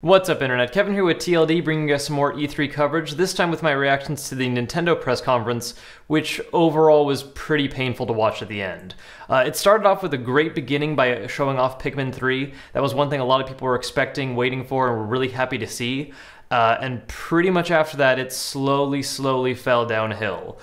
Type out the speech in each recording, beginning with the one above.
What's up, Internet? Kevin here with TLD, bringing us some more E3 coverage, this time with my reactions to the Nintendo press conference, which overall was pretty painful to watch at the end. It started off with a great beginning by showing off Pikmin 3. That was one thing a lot of people were expecting, waiting for, and were really happy to see. And pretty much after that, it slowly fell downhill.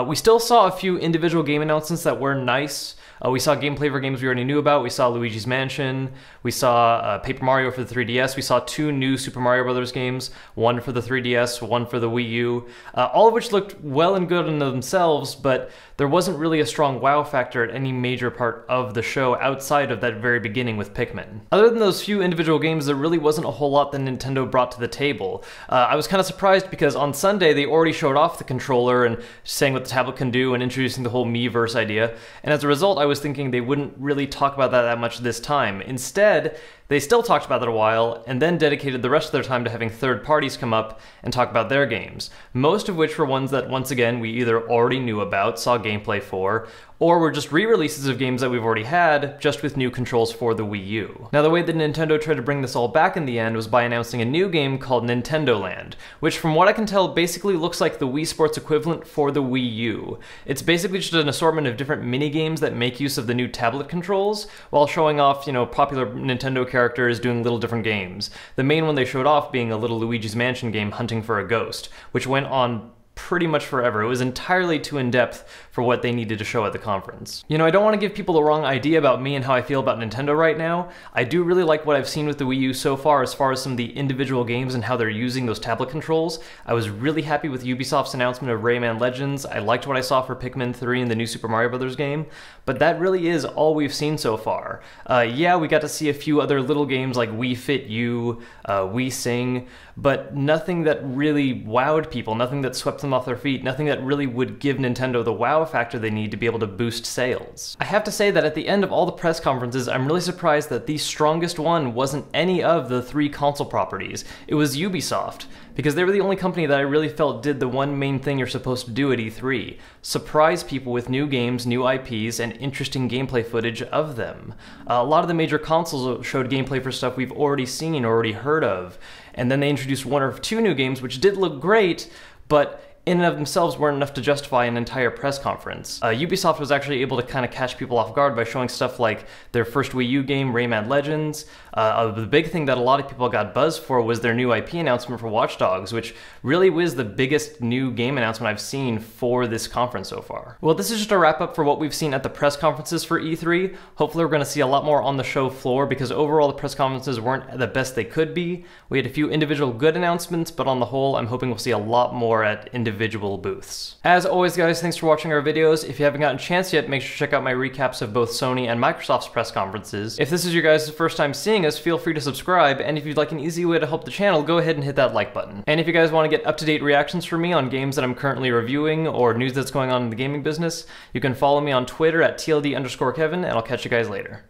We still saw a few individual game announcements that were nice. We saw gameplay for games we already knew about. We saw Luigi's Mansion. We saw Paper Mario for the 3DS. We saw two new Super Mario Bros. Games, one for the 3DS, one for the Wii U, all of which looked well and good in themselves, but there wasn't really a strong wow factor at any major part of the show outside of that very beginning with Pikmin. Other than those few individual games, there really wasn't a whole lot that Nintendo brought to the table. I was kind of surprised because on Sunday they already showed off the controller and saying what the tablet can do and introducing the whole Miiverse idea, and as a result I was thinking they wouldn't really talk about that much this time. Instead, they still talked about it a while, and then dedicated the rest of their time to having third parties come up and talk about their games, most of which were ones that, once again, we either already knew about, saw gameplay for, or were just re-releases of games that we've already had, just with new controls for the Wii U. Now, the way that Nintendo tried to bring this all back in the end was by announcing a new game called Nintendo Land, which from what I can tell basically looks like the Wii Sports equivalent for the Wii U. It's basically just an assortment of different mini-games that make use of the new tablet controls, while showing off, popular Nintendo characters doing little different games. The main one they showed off being a little Luigi's Mansion game hunting for a ghost, which went on pretty much forever. It was entirely too in-depth for what they needed to show at the conference. I don't want to give people the wrong idea about me and how I feel about Nintendo right now. I do really like what I've seen with the Wii U so far as some of the individual games and how they're using those tablet controls. I was really happy with Ubisoft's announcement of Rayman Legends. I liked what I saw for Pikmin 3 and the new Super Mario Bros. Game, but that really is all we've seen so far. Yeah, we got to see a few other little games like Wii Fit U, Wii Sing, but nothing that really wowed people, nothing that swept them off their feet, nothing that really would give Nintendo the wow factor they need to be able to boost sales. I have to say that at the end of all the press conferences, I'm really surprised that the strongest one wasn't any of the three console properties. It was Ubisoft, because they were the only company that I really felt did the one main thing you're supposed to do at E3, surprise people with new games, new IPs, and interesting gameplay footage of them. A lot of the major consoles showed gameplay for stuff we've already seen, already heard of, and then they introduced one or two new games which did look great, but in and of themselves weren't enough to justify an entire press conference. Ubisoft was actually able to kind of catch people off guard by showing stuff like their first Wii U game, Rayman Legends. The big thing that a lot of people got buzzed for was their new IP announcement for Watch Dogs, which really was the biggest new game announcement I've seen for this conference so far. Well, this is just a wrap up for what we've seen at the press conferences for E3. Hopefully we're going to see a lot more on the show floor, because overall the press conferences weren't the best they could be. We had a few individual good announcements, but on the whole I'm hoping we'll see a lot more at individual booths. As always, guys, thanks for watching our videos. If you haven't gotten a chance yet, make sure to check out my recaps of both Sony and Microsoft's press conferences. If this is your guys' first time seeing us, feel free to subscribe, and if you'd like an easy way to help the channel, go ahead and hit that like button. And if you guys want to get up-to-date reactions from me on games that I'm currently reviewing or news that's going on in the gaming business, you can follow me on Twitter at TLD_Kevin, and I'll catch you guys later.